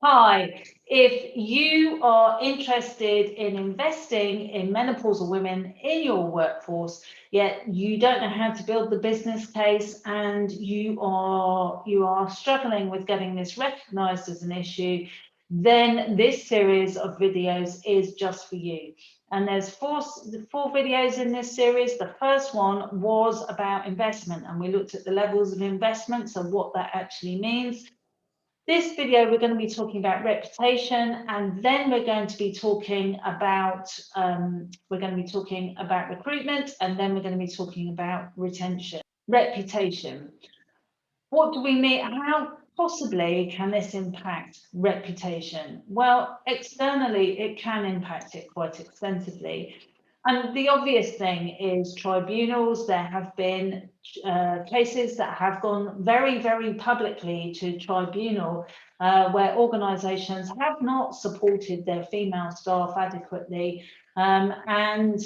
Hi, if you are interested in investing in menopausal women in your workforce, yet you don't know how to build the business case and you are struggling with getting this recognized as an issue, then this series of videos is just for you. And there's four videos in this series. The first one was about investment, and we looked at the levels of investment, so what that actually means. This video, we're going to be talking about reputation, and then we're going to be talking about recruitment, and then we're going to be talking about retention. Reputation. What do we mean? How possibly can this impact reputation? Well, externally, it can impact it quite extensively. And the obvious thing is tribunals. There have been cases that have gone very, very publicly to tribunal where organisations have not supported their female staff adequately, and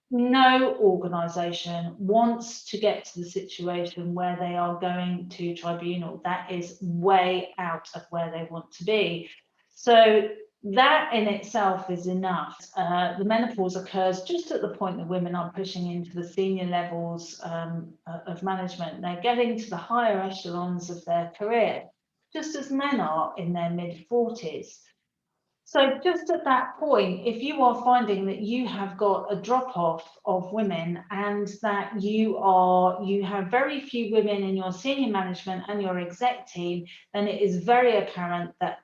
no organisation wants to get to the situation where they are going to tribunal. That is way out of where they want to be. So that in itself is enough. The menopause occurs just at the point that women are pushing into the senior levels of management. They're getting to the higher echelons of their career, just as men are in their mid-40s. So just at that point, if you are finding that you have got a drop-off of women and that you have very few women in your senior management and your exec team, then it is very apparent that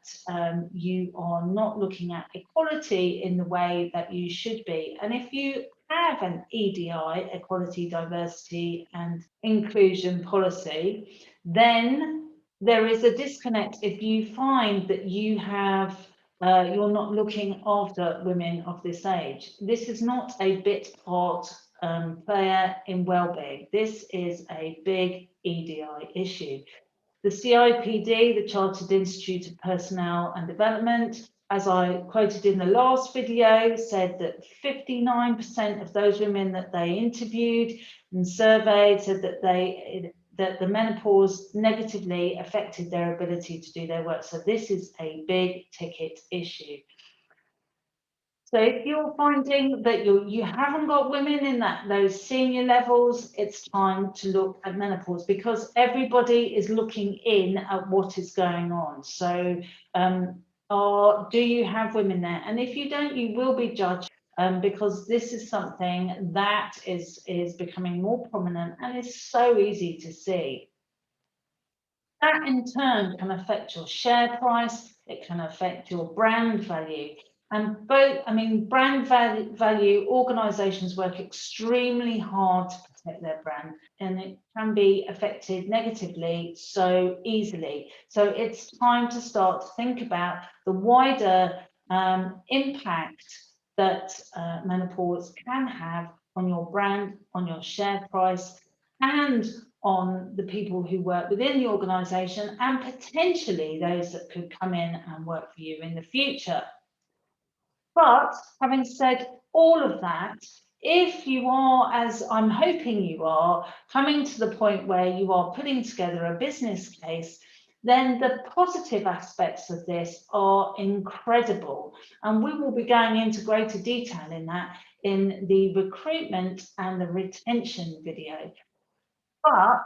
you are not looking at equality in the way that you should be. And if you have an EDI, equality, diversity and inclusion policy, then there is a disconnect if you find that you're not looking after women of this age. This is not a bit part player in wellbeing. This is a big EDI issue. The CIPD, the Chartered Institute of Personnel and Development, as I quoted in the last video, said that 59% of those women that they interviewed and surveyed said that the menopause negatively affected their ability to do their work. So this is a big ticket issue. So if you're finding that you haven't got women in those senior levels, it's time to look at menopause, because everybody is looking in at what is going on. So do you have women there? And if you don't, you will be judged, because this is something that is becoming more prominent and is so easy to see. That in turn can affect your share price, it can affect your brand value. And brand value, organisations work extremely hard to protect their brand, and it can be affected negatively so easily. So it's time to start to think about the wider impact that menopause can have on your brand, on your share price, and on the people who work within the organisation, and potentially those that could come in and work for you in the future. But having said all of that, if you are, as I'm hoping you are, coming to the point where you are putting together a business case, then the positive aspects of this are incredible. And we will be going into greater detail in that in the recruitment and the retention video. But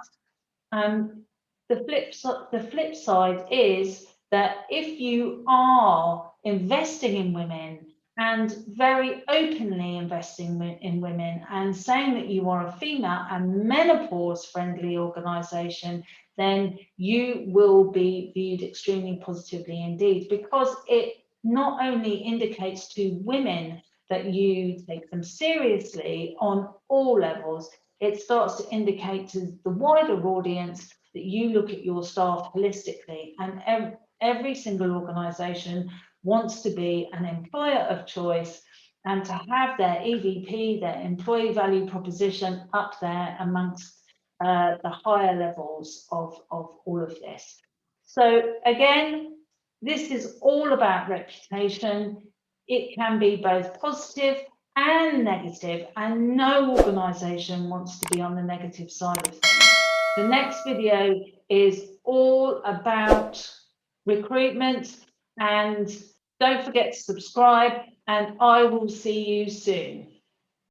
the flip side is that if you are investing in women and very openly investing in women and saying that you are a female and menopause friendly organisation, then you will be viewed extremely positively indeed, because it not only indicates to women that you take them seriously on all levels, it starts to indicate to the wider audience that you look at your staff holistically, and every single organisation wants to be an employer of choice and to have their EVP, their employee value proposition, up there amongst the higher levels of all of this. So again, this is all about reputation. It can be both positive and negative, and no organisation wants to be on the negative side of things. The next video is all about recruitment. And don't forget to subscribe, and I will see you soon.